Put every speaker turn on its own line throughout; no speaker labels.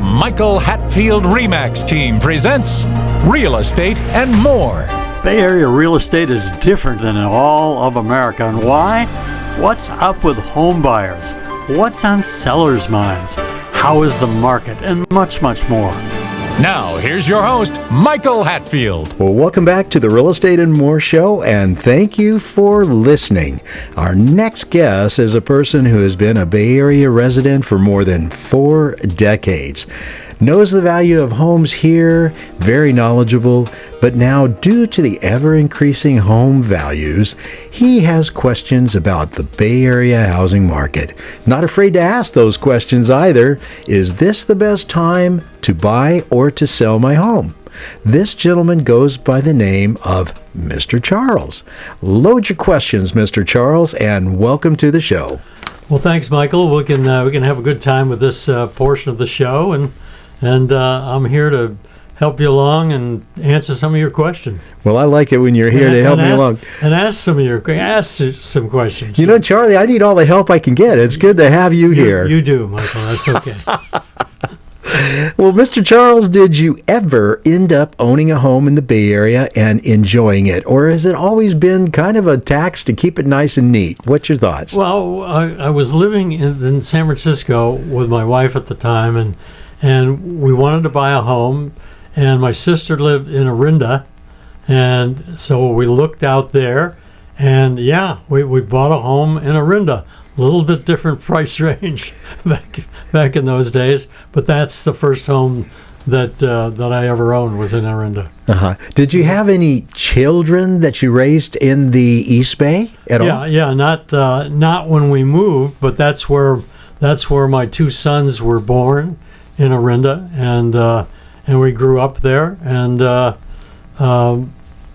Michael Hatfield RE team presents Real Estate and More.
Bay Area real estate is different than in all of America. And why? What's up with home buyers? What's on sellers' minds? How is the market? And much, much more.
Now, here's your host, Michael Hatfield.
Well, welcome back to the Real Estate and More show, and thank you for listening. Our next guest is a person who has been a Bay Area resident for more than 4 decades. Knows the value of homes here, very knowledgeable, but now due to the ever-increasing home values, he has questions about the Bay Area housing market. Not afraid to ask those questions either. Is this the best time to buy or to sell my home? This gentleman goes by the name of Mr. Charles. Load your questions, Mr. Charles, and welcome to the show.
Well, thanks, Michael. We can have a good time with this portion of the show, and I'm here to help you along and answer some of your questions.
Well, I like it when you're here to help me along.
And ask some questions.
You know, Charlie, I need all the help I can get. It's good to have you here.
You do, Michael. That's okay.
Well, Mr. Charles, did you ever end up owning a home in the Bay Area and enjoying it? Or has it always been kind of a tax to keep it nice and neat? What's your thoughts?
Well, I was living in San Francisco with my wife at the time, and we wanted to buy a home, and my sister lived in Orinda, and so we looked out there, and we bought a home in Orinda. A little bit different price range back in those days, but that's the first home that I ever owned was in Orinda.
Did you have any children that you raised in the East Bay at all?
Yeah, not when we moved, but that's where my 2 sons were born, in Orinda, and we grew up there, and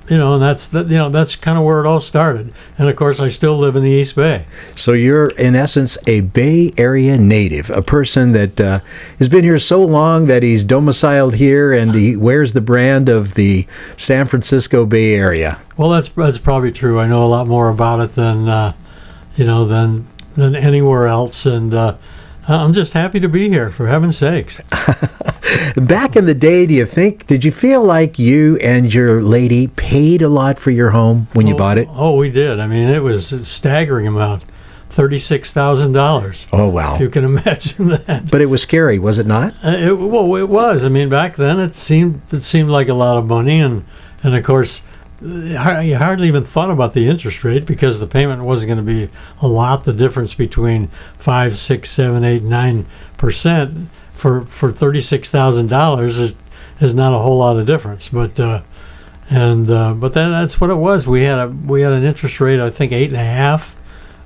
and that's kind of where it all started. And of course, I still live in the East Bay.
So you're in essence a Bay Area native, a person that has been here so long that he's domiciled here and he wears the brand of the San Francisco Bay Area.
Well, that's probably true. I know a lot more about it than anywhere else, and I'm just happy to be here, for heaven's sakes.
Back in the day, did you feel like you and your lady paid a lot for your home when you bought it?
Oh, we did. I mean, it was a staggering amount. $36,000.
Oh, wow.
If you can imagine that.
But it was scary, was it not?
It was. I mean, back then it seemed like a lot of money, and of course, you hardly even thought about the interest rate because the payment wasn't going to be a lot. The difference between 5, 6, 7, 8, 9% for $36,000 is not a whole lot of difference. But then that's what it was. We had an interest rate, I think 8.5%,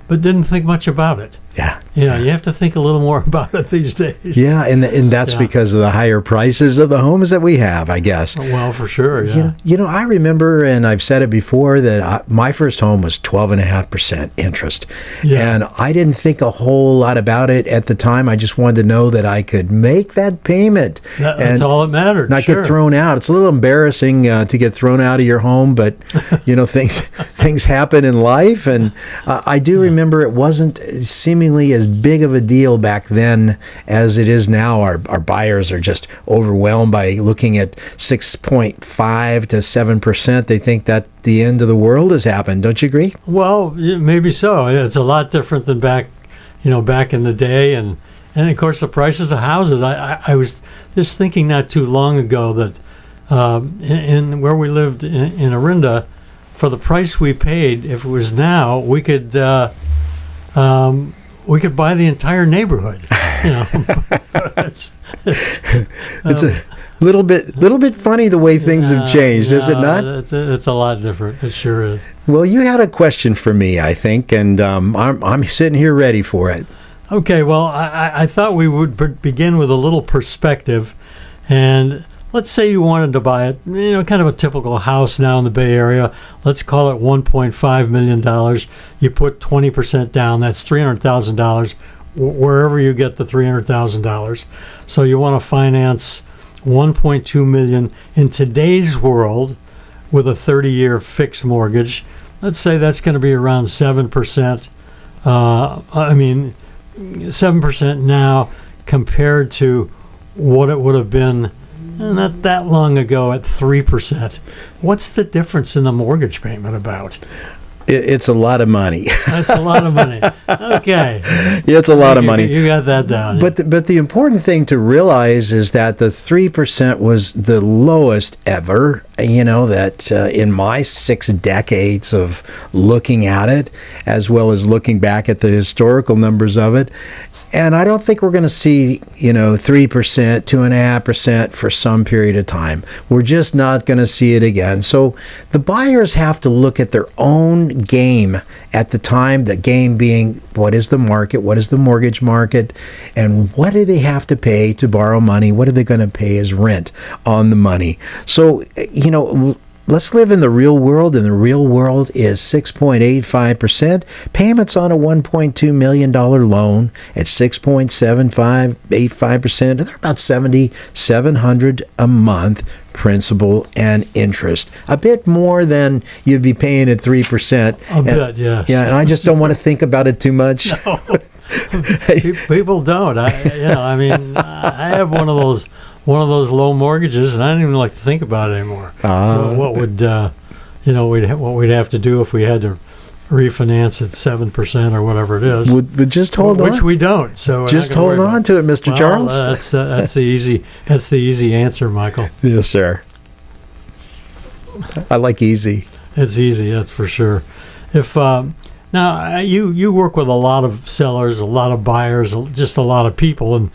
but didn't think much about it. Yeah, you have to think a little more about it these days.
Yeah, and that's because of the higher prices of the homes that we have, I guess.
Well, for sure, yeah.
You know, I remember, and I've said it before, that my first home was 12.5% interest. Yeah. And I didn't think a whole lot about it at the time. I just wanted to know that I could make that payment.
That's all that mattered.
Not get thrown out. It's a little embarrassing to get thrown out of your home, but, things happen in life. And I do remember it wasn't seemingly as big of a deal back then as it is now. Our buyers are just overwhelmed by looking at 6.5 to 7%. They think that the end of the world has happened. Don't you agree?
Well, maybe so. It's a lot different than back in the day, and of course the prices of houses. I was just thinking not too long ago that in where we lived in Orinda, for the price we paid, if it was now, we could buy the entire neighborhood. It's
a little bit funny the way things have changed, is it not?
It's a lot different. It sure is.
Well, you had a question for me, I think, and I'm sitting here ready for it.
Okay. Well, I thought we would begin with a little perspective, and let's say you wanted to buy it, kind of a typical house now in the Bay Area. Let's call it $1.5 million. You put 20% down. That's $300,000, wherever you get the $300,000. So you want to finance $1.2 million in today's world with a 30-year fixed mortgage. Let's say that's going to be around 7%. 7% now compared to what it would have been not that long ago at 3%. What's the difference in the mortgage payment about?
It's a lot of money.
That's a lot of money. Okay.
Yeah, it's a lot of money.
You got that down.
But the important thing to realize is that the 3% was the lowest ever. That in my 6 decades of looking at it, as well as looking back at the historical numbers of it. And I don't think we're going to see, 3%, 2.5% for some period of time. We're just not going to see it again. So the buyers have to look at their own game at the time, the game being what is the market, what is the mortgage market, and what do they have to pay to borrow money? What are they going to pay as rent on the money? So, let's live in the real world, and the real world is 6.85%. Payments on a $1.2 million loan at 6.7585%. They're about $7,700 a month, principal and interest. A bit more than you'd be paying at 3%.
A bit, yes.
Yeah, and I just don't want to think about it too much.
No. People don't. I have one of those low mortgages, and I don't even like to think about it anymore. What would what we'd have to do if we had to refinance at 7% or whatever it is?
But just hold on,
which we don't. So
just hold on to it, Mr. Charles.
That's the easy answer, Michael.
Yes, sir. I like easy.
It's easy, that's for sure. If now you work with a lot of sellers, a lot of buyers, just a lot of people, and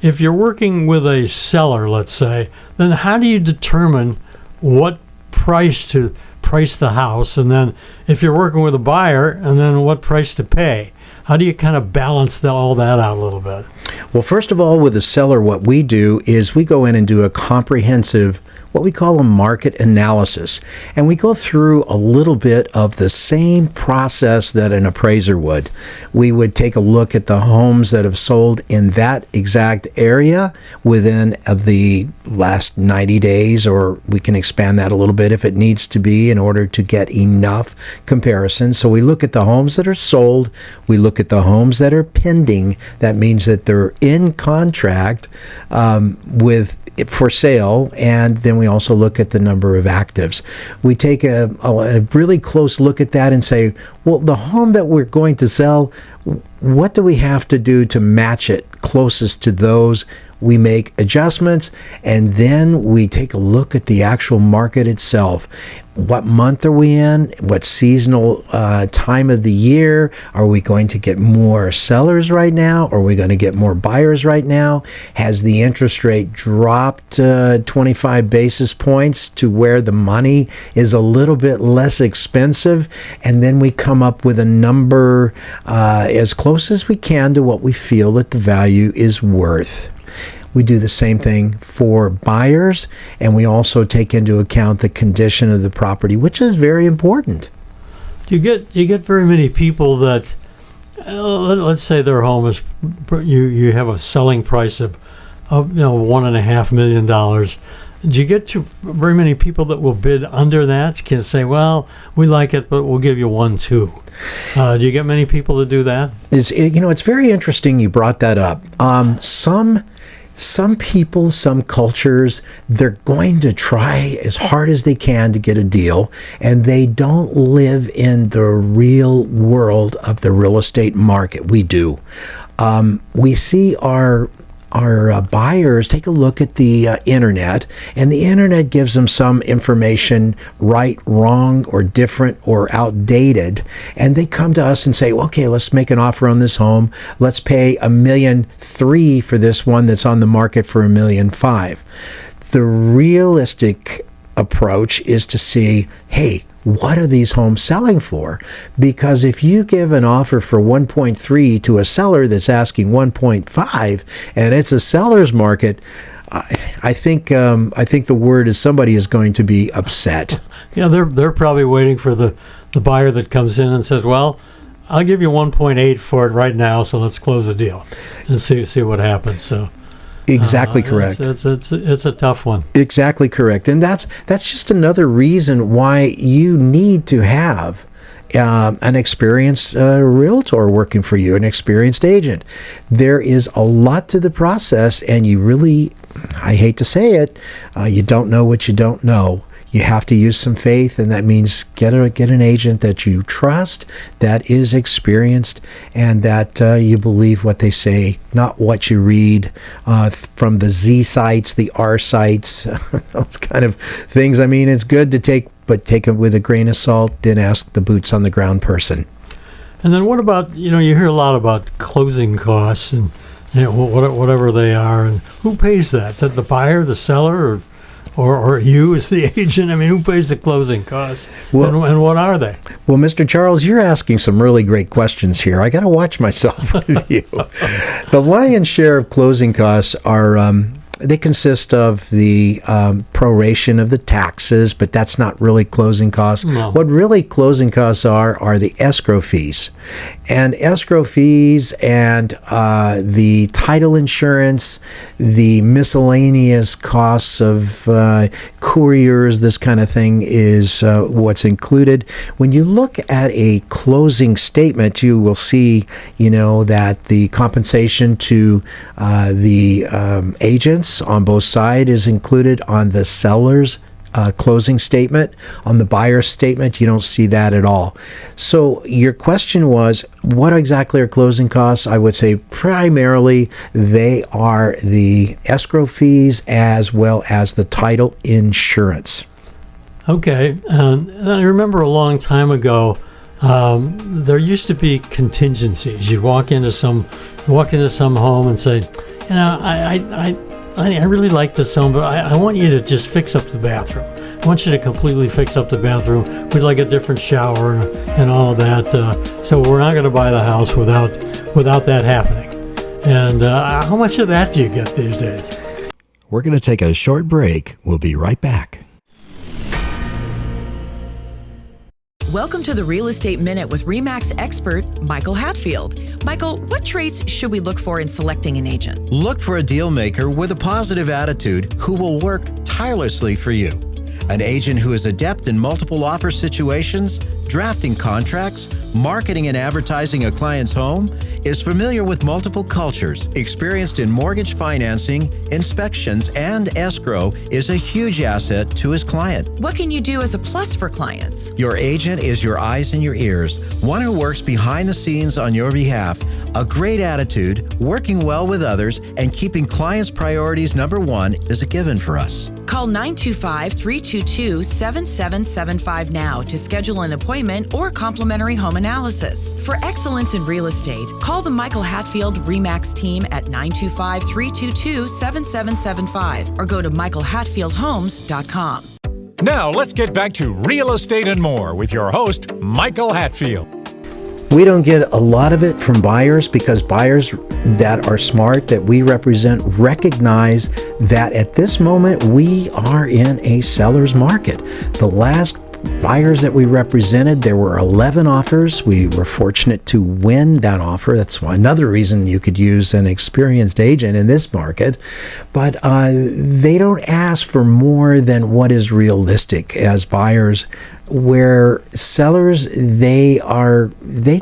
if you're working with a seller, let's say, then how do you determine what price to price the house? And then if you're working with a buyer, and then what price to pay? How do you kind of balance all that out a little bit?
Well, first of all, with a seller, what we do is we go in and do a comprehensive, what we call a market analysis. And we go through a little bit of the same process that an appraiser would. We would take a look at the homes that have sold in that exact area within the last 90 days, or we can expand that a little bit if it needs to be in order to get enough comparisons. So we look at the homes that are sold, we look at the homes that are pending. That means that they're in contract for sale, and then we also look at the number of actives. We take a really close look at that and say, well, the home that we're going to sell, what do we have to do to match it closest to those? We make adjustments, and then we take a look at the actual market itself. What month are we in? What seasonal time of the year? Are we going to get more sellers right now? Are we going to get more buyers right now? Has the interest rate dropped 25 basis points to where the money is a little bit less expensive? And then we come up with a number as close as we can to what we feel that the value is worth. We do the same thing for buyers, and we also take into account the condition of the property, which is very important.
Do you get very many people that, let's say their home is, you have a selling price of $1.5 million. Do you get to very many people that will bid under that? Can say, well, we like it, but we'll give you 1.2. Do you get many people that do that?
It's very interesting you brought that up. Some people, some cultures, they're going to try as hard as they can to get a deal, and they don't live in the real world of the real estate market. We do. We see our buyers take a look at the internet, and the internet gives them some information right, wrong, or different, or outdated, and they come to us and say, okay, let's make an offer on this home. Let's pay $1.3 million for this one that's on the market for $1.5 million. The realistic approach is to see, hey, what are these homes selling for? Because if you give an offer for 1.3 to a seller that's asking 1.5, and it's a seller's market, I think the word is somebody is going to be upset.
Yeah, they're probably waiting for the buyer that comes in and says, well, I'll give you 1.8 for it right now, so let's close the deal and see what happens. So.
Exactly correct.
It's a tough one.
Exactly correct. And that's just another reason why you need to have an experienced realtor working for you, an experienced agent. There is a lot to the process, and you really, I hate to say it, you don't know what you don't know. You have to use some faith, and that means get an agent that you trust, that is experienced, and that you believe what they say, not what you read from the Z sites, the R sites, those kind of things. I mean, it's good to take it with a grain of salt, then ask the boots on the ground person.
And then what about, you hear a lot about closing costs and whatever they are, and who pays that? Is that the buyer, the seller, or you as the agent? I mean, who pays the closing costs? Well, and what are they? Well,
Mr. Charles, you're asking some really great questions here. I got to watch myself with you. The lion's share of closing costs are they consist of the proration of the taxes, but that's not really closing costs. No. What really closing costs are the escrow fees. And escrow fees and the title insurance, the miscellaneous costs of couriers, this kind of thing is what's included. When you look at a closing statement, you will see, that the compensation to the agents on both sides is included on the seller's closing statement. On the buyer's statement, you don't see that at all. So your question was, what exactly are closing costs? I would say primarily they are the escrow fees as well as the title insurance.
Okay. And I remember a long time ago, there used to be contingencies. You walk into some home and say, I really like this home, but I want you to just fix up the bathroom. I want you to completely fix up the bathroom. We'd like a different shower and all of that. So we're not going to buy the house without that happening. And how much of that do you get these days?
We're going to take a short break. We'll be right back.
Welcome to the Real Estate Minute with RE/MAX expert Michael Hatfield. Michael, what traits should we look for in selecting an agent?
Look for a deal maker with a positive attitude who will work tirelessly for you. An agent who is adept in multiple offer situations, drafting contracts, marketing and advertising a client's home, is familiar with multiple cultures, experienced in mortgage financing, inspections, and escrow, is a huge asset to his client.
What can you do as a plus for clients?
Your agent is your eyes and your ears, one who works behind the scenes on your behalf, a great attitude, working well with others, and keeping clients' priorities number one is a given for us.
Call 925-322-7775 now to schedule an appointment or complimentary home analysis. For excellence in real estate, call the Michael Hatfield RE/MAX team at 925-322-7775 or go to michaelhatfieldhomes.com.
Now let's get back to Real Estate and More with your host, Michael Hatfield.
We don't get a lot of it from buyers because buyers that are smart, that we represent, recognize that at this moment we are in a seller's market. The last buyers that we represented, there were 11 offers. We were fortunate to win that offer. That's another reason you could use an experienced agent in this market. But they don't ask for more than what is realistic as buyers. Where sellers, they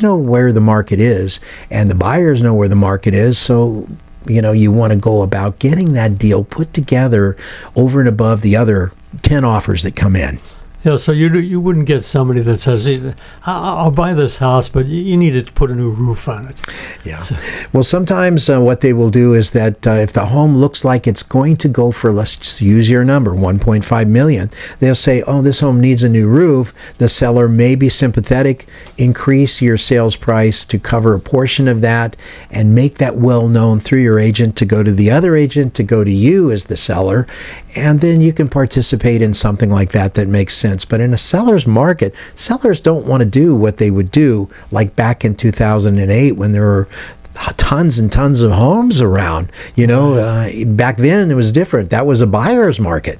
know where the market is, and the buyers know where the market is. So you want to go about getting that deal put together over and above the other 10 offers that come in.
Yeah, so you wouldn't get somebody that says, I'll buy this house, but you need to put a new roof on it.
Yeah. So. Well, sometimes what they will do is that if the home looks like it's going to go for, let's just use your number, $1.5 million, they'll say, oh, this home needs a new roof. The seller may be sympathetic, increase your sales price to cover a portion of that, and make that well known through your agent to go to the other agent, to go to you as the seller, and then you can participate in something like that makes sense. But in a seller's market, sellers don't want to do what they would do like back in 2008 when there were tons and tons of homes around. Back then it was different. That was a buyer's market.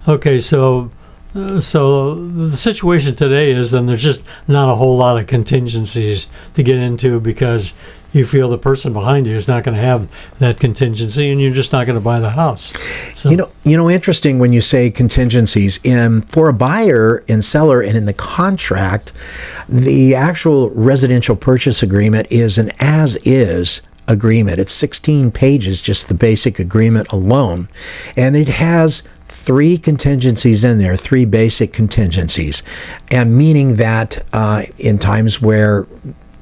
Okay, so the situation today is then there's just not a whole lot of contingencies to get into because you feel the person behind you is not going to have that contingency, and you're just not going to buy the house. So,
Interesting when you say contingencies. For a buyer and seller, and in the contract, the actual residential purchase agreement is an as-is agreement. It's 16 pages, just the basic agreement alone, and it has 3 contingencies in there, 3 basic contingencies, and meaning that in times where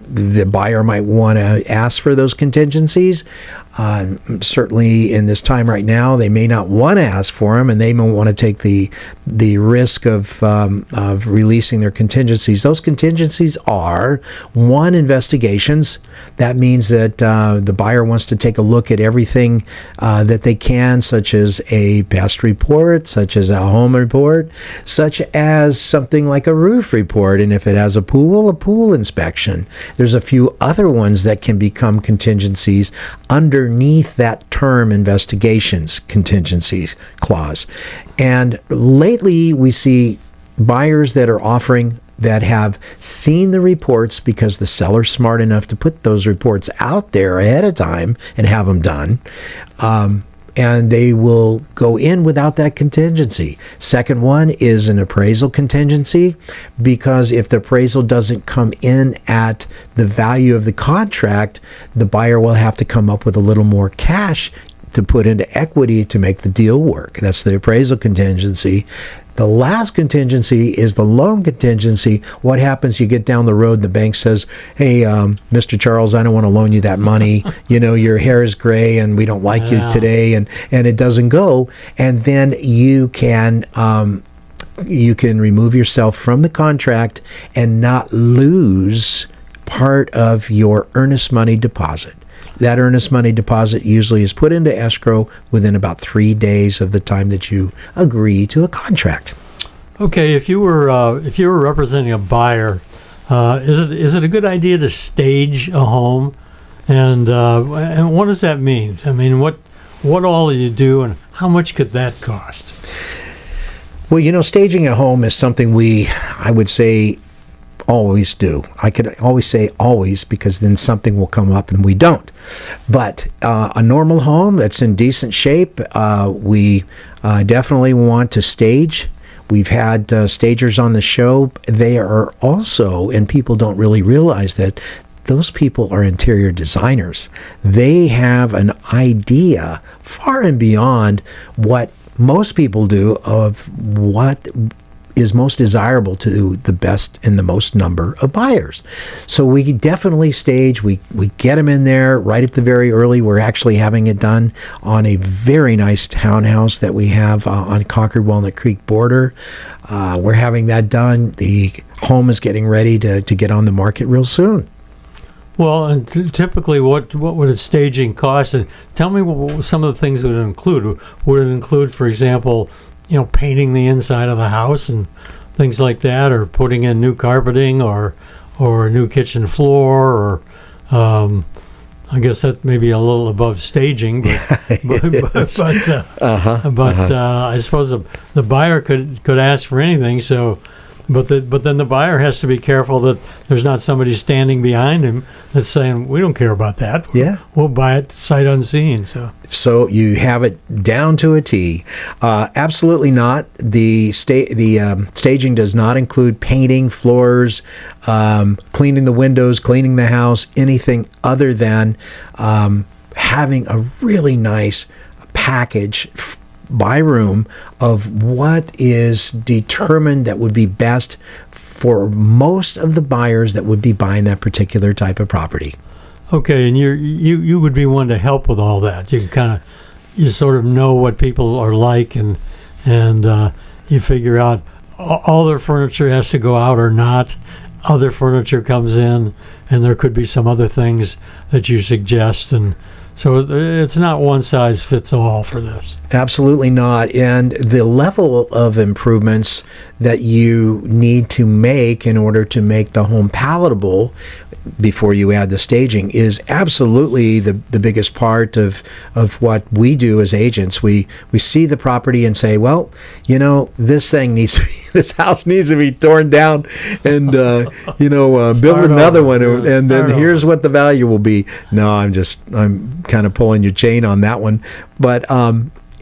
the buyer might want to ask for those contingencies, certainly in this time right now, they may not want to ask for them, and they may want to take the risk of releasing their contingencies. Those contingencies are: 1, investigations. That means that the buyer wants to take a look at everything that they can, such as a pest report, such as a home report, such as something like a roof report, and if it has a pool inspection. There's a few other ones that can become contingencies underneath that term investigations contingencies clause. And lately we see buyers that are offering that have seen the reports because the seller's smart enough to put those reports out there ahead of time and have them done. And they will go in without that contingency. Second one is an appraisal contingency, because if the appraisal doesn't come in at the value of the contract, the buyer will have to come up with a little more cash to put into equity to make the deal work. That's the appraisal contingency. The last contingency is the loan contingency. What happens? You get down the road, the bank says, hey, Mr. Charles, I don't want to loan you that money. Your hair is gray and we don't like you today, and it doesn't go. And then you can remove yourself from the contract and not lose part of your earnest money deposit. That earnest money deposit usually is put into escrow within about 3 days of the time that you agree to a contract.
Okay, if you were representing a buyer, is it a good idea to stage a home, and what does that mean? I mean, what all do you do, and how much could that cost?
Well, staging a home is something I would say, always do. I could always say always, because then something will come up and we don't. But a normal home that's in decent shape, we definitely want to stage. We've had stagers on the show. They are also, and people don't really realize that, those people are interior designers. They have an idea far and beyond what most people do of what is most desirable to the best and the most number of buyers. So we definitely stage. We get them in there right at the very early. We're actually having it done on a very nice townhouse that we have on Concord Walnut Creek border. We're having that done. The home is getting ready to get on the market real soon.
Well, and typically, what would a staging cost? And tell me what some of the things it would include. Would it include, for example, painting the inside of the house and things like that, or putting in new carpeting, or a new kitchen floor, or I guess that may be a little above staging, but I suppose the buyer could ask for anything. So, but then the buyer has to be careful that there's not somebody standing behind him that's saying, we don't care about that. We'll buy it sight unseen. So
you have it down to a T. Absolutely not. The staging does not include painting floors, cleaning the windows, cleaning the house, anything other than having a really nice package by room of what is determined that would be best for most of the buyers that would be buying that particular type of property.
Okay, and you would be one to help with all that. You sort of know what people are like, and you figure out all their furniture has to go out or not. Other furniture comes in, and there could be some other things that you suggest, and so it's not one size fits all for this.
Absolutely not. And the level of improvements that you need to make in order to make the home palatable before you add the staging is absolutely the biggest part of what we do as agents. We see the property and say, well, this thing needs to be his house needs to be torn down and build
Start
another
over.
one,
Yeah,
and then
start
here's
over.
what the value will be. No, I'm kind of pulling your chain on that one, but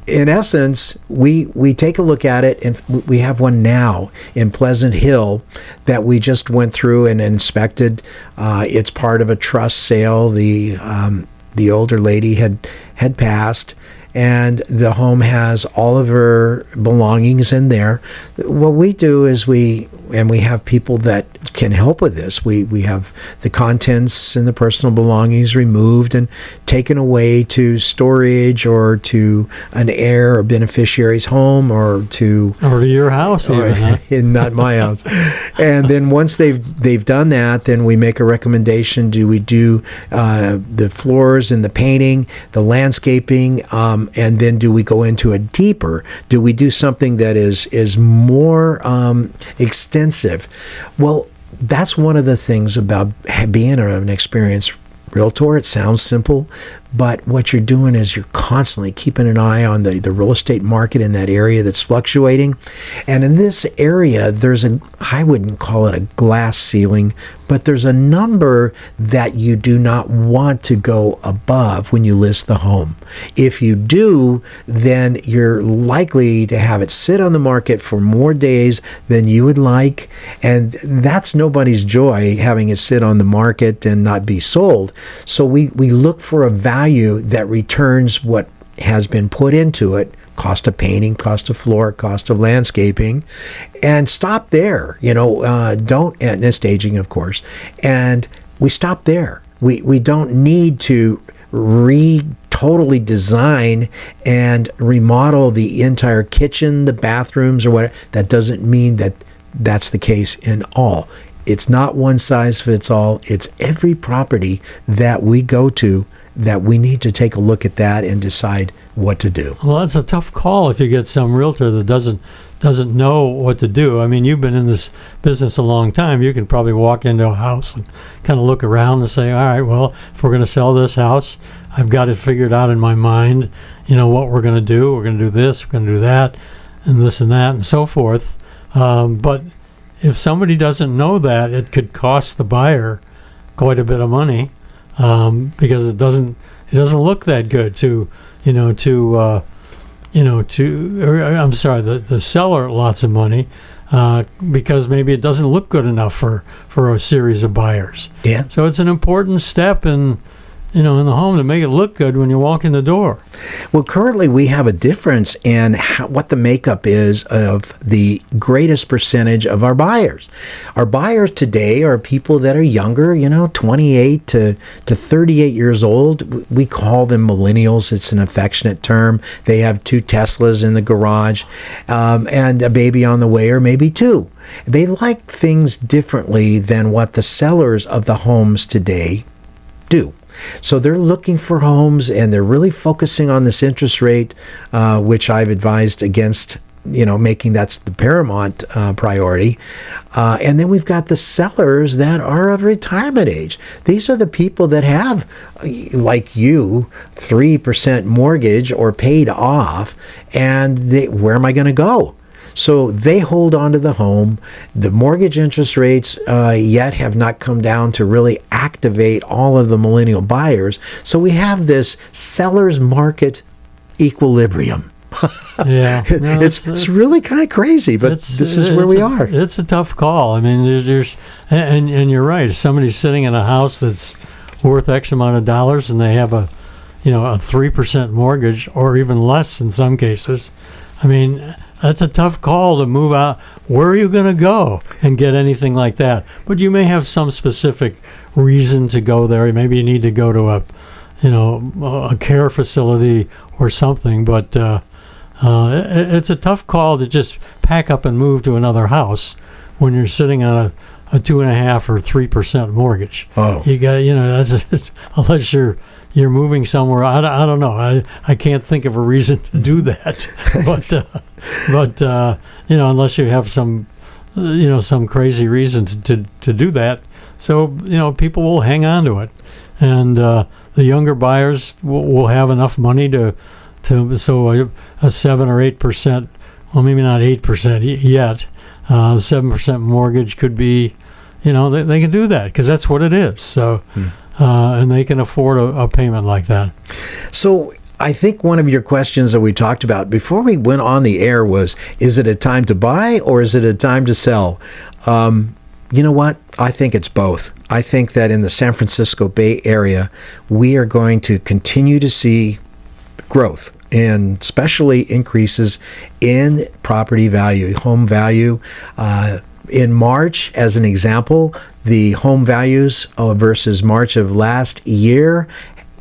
in essence, we take a look at it, and we have one now in Pleasant Hill that we just went through and inspected. It's part of a trust sale. The older lady had passed, and the home has all of her belongings in there. What we do is we have people that can help with this. We have the contents and the personal belongings removed and taken away to storage or to an heir or beneficiary's home or to
your house, even. Huh?
not my house. And then once they've done that, then we make a recommendation. Do we do the floors and the painting, the landscaping, and then do we go into a deeper? Do we do something that is more extensive? Well, that's one of the things about being an experienced realtor. It sounds simple, but what you're doing is you're constantly keeping an eye on the real estate market in that area that's fluctuating. And in this area, I wouldn't call it a glass ceiling, but there's a number that you do not want to go above when you list the home. If you do, then you're likely to have it sit on the market for more days than you would like. And that's nobody's joy, having it sit on the market and not be sold. So we look for a value that returns what has been put into it, cost of painting, cost of floor, cost of landscaping, and stop there. And staging, of course. And we stop there. We don't need to totally design and remodel the entire kitchen, the bathrooms, or whatever. That doesn't mean that that's the case in all. It's not one size fits all. It's every property that we go to that we need to take a look at that and decide what to do.
Well, that's a tough call if you get some realtor that doesn't know what to do. I mean, you've been in this business a long time. You can probably walk into a house and kind of look around and say, all right, well, if we're going to sell this house, I've got it figured out in my mind, what we're going to do. We're going to do this, we're going to do that, and this and that, and so forth. But if somebody doesn't know that, it could cost the buyer quite a bit of money, because it doesn't look that good to the seller lots of money, because maybe it doesn't look good enough for a series of buyers.
Yeah.
So it's an important step in the home to make it look good when you walk in the door.
Well, currently we have a difference in what the makeup is of the greatest percentage of our buyers. Our buyers today are people that are younger, 28 to 38 years old. We call them millennials. It's an affectionate term. They have 2 Teslas in the garage, and a baby on the way, or maybe 2. They like things differently than what the sellers of the homes today do. So they're looking for homes, and they're really focusing on this interest rate, which I've advised against, making that's the paramount priority. And then we've got the sellers that are of retirement age. These are the people that have, like you, 3% mortgage or paid off, and where am I going to go? So they hold on to the home. The mortgage interest rates yet have not come down to really activate all of the millennial buyers. So we have this seller's market equilibrium.
Yeah, no,
it's really kind of crazy, but this is where we are.
It's a tough call. I mean, and you're right. If somebody's sitting in a house that's worth X amount of dollars, and they have a 3% mortgage, or even less in some cases, I mean, that's a tough call to move out. Where are you going to go and get anything like that? But you may have some specific reason to go there. Maybe you need to go to a care facility or something. But it's a tough call to just pack up and move to another house when you're sitting on a 2.5% or 3% mortgage.
Oh,
you got that's unless you're moving somewhere. I don't know. I can't think of a reason to do that. but unless you have some crazy reason to do that. So, people will hang on to it. And the younger buyers will have enough money so a 7 or 8%, well, maybe not 8% yet, 7% mortgage could be, they can do that because that's what it is. So, and they can afford a payment like that.
So I think one of your questions that we talked about before we went on the air was, is it a time to buy or is it a time to sell? You know what? I think it's both. I think that in the San Francisco Bay Area, we are going to continue to see growth, and especially increases in property value, home value. In March, as an example, the home values versus March of last year,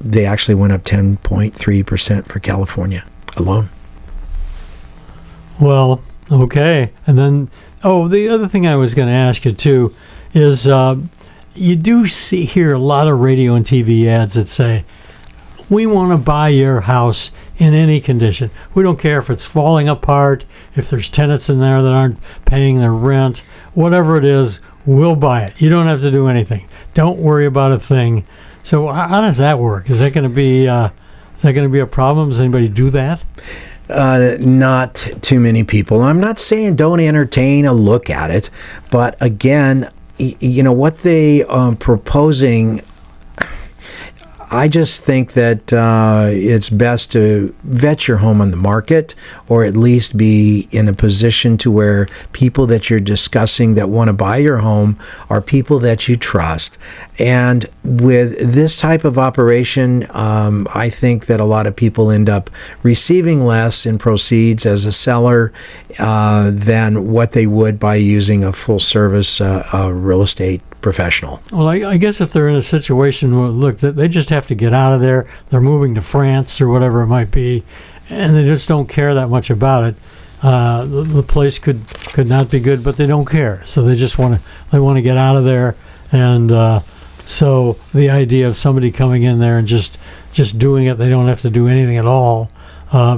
they actually went up 10.3% for California alone.
Well, okay. And then, the other thing I was going to ask you too is you do hear a lot of radio and TV ads that say, we want to buy your house in any condition. We don't care if it's falling apart, if there's tenants in there that aren't paying their rent, whatever it is, we'll buy it. You don't have to do anything. Don't worry about a thing. So how does that work? Is that going to be a problem? Does anybody do that?
Not too many people. I'm not saying don't entertain a look at it, but again, what they proposing, I just think that it's best to vet your home on the market, or at least be in a position to where people that you're discussing that want to buy your home are people that you trust. And with this type of operation, I think that a lot of people end up receiving less in proceeds as a seller than what they would by using a full service real estate professional.
Well, I guess if they're in a situation where, look, they just have to get out of there, they're moving to France or whatever it might be, and they just don't care that much about it. The place could not be good, but they don't care. So they just want to get out of there, and so the idea of somebody coming in there and just doing it, they don't have to do anything at all,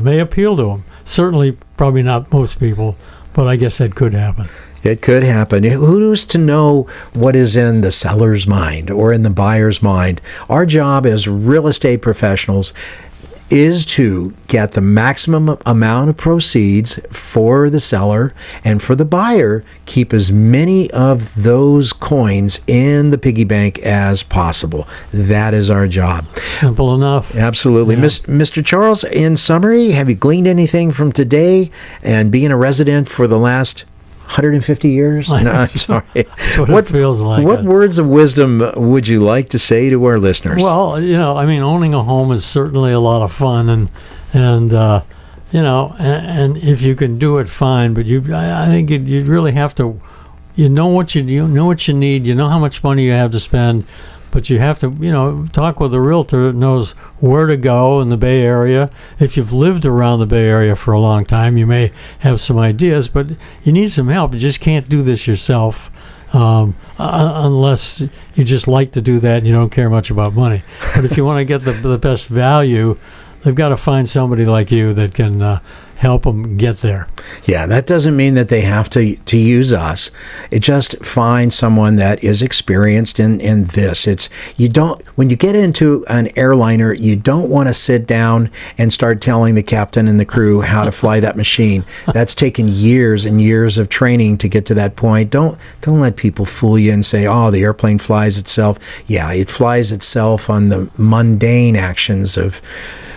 may appeal to them. Certainly, probably not most people, but I guess that could happen.
It could happen. Who's to know what is in the seller's mind or in the buyer's mind? Our job as real estate professionals is to get the maximum amount of proceeds for the seller, and for the buyer, keep as many of those coins in the piggy bank as possible. That is our job.
Simple enough.
Absolutely. Yeah. Mr. Charles, in summary, have you gleaned anything from today and being a resident for the last 150 years? No, I'm sorry.
That's what it feels like.
What words of wisdom would you like to say to our listeners?
Well, owning a home is certainly a lot of fun, and if you can do it, fine. But I think you really have to, know what you need, how much money you have to spend. But you have to, talk with a realtor that knows where to go in the Bay Area. If you've lived around the Bay Area for a long time, you may have some ideas, but you need some help. You just can't do this yourself unless you just like to do that and you don't care much about money. But if you want to get the best value, they've got to find somebody like you that can help them get there.
Yeah, that doesn't mean that they have to use us. It just find someone that is experienced in this. When you get into an airliner, you don't want to sit down and start telling the captain and the crew how to fly that machine. That's taken years and years of training to get to that point. Don't let people fool you and say, oh, the airplane flies itself. Yeah, it flies itself on the mundane actions of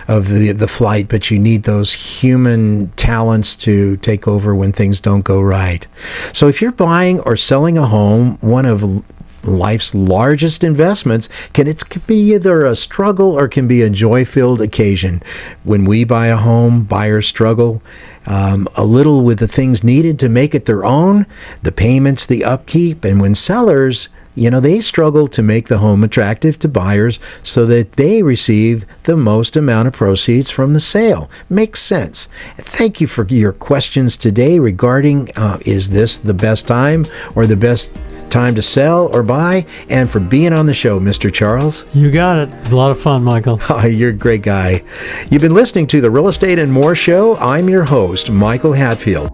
the flight, but you need those human talents to take over when things don't go right. So if you're buying or selling a home, one of life's largest investments, it can be either a struggle or can be a joy-filled occasion. When we buy a home, buyers struggle a little with the things needed to make it their own, the payments, the upkeep, and when sellers, they struggle to make the home attractive to buyers so that they receive the most amount of proceeds from the sale. Makes sense. Thank you for your questions today regarding is this the best time or the best time to sell or buy, and for being on the show, Mr. Charles.
You got it. It's a lot of fun, Michael.
Oh, you're a great guy. You've been listening to the Real Estate and More Show. I'm your host, Michael Hatfield.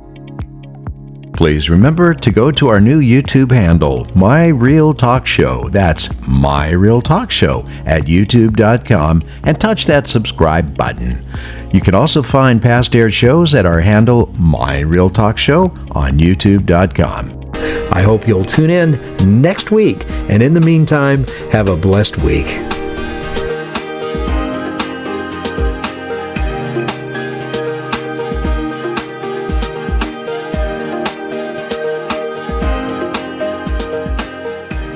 please remember to go to our new YouTube handle, My Real Talk Show. That's My Real Talk Show at youtube.com, and touch that subscribe button. You can also find past aired shows at our handle, My Real Talk Show, on youtube.com. I hope you'll tune in next week, and in the meantime, have a blessed week.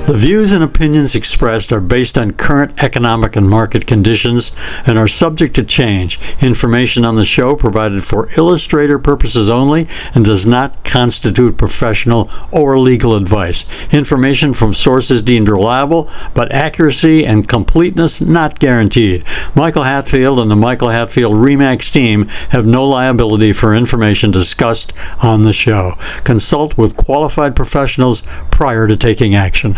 The views and opinions expressed are based on current economic and market conditions and are subject to change. Information on the show provided for illustrator purposes only and does not constitute professional or legal advice. Information from sources deemed reliable, but accuracy and completeness not guaranteed. Michael Hatfield and the Michael Hatfield RE/MAX team have no liability for information discussed on the show. Consult with qualified professionals prior to taking action.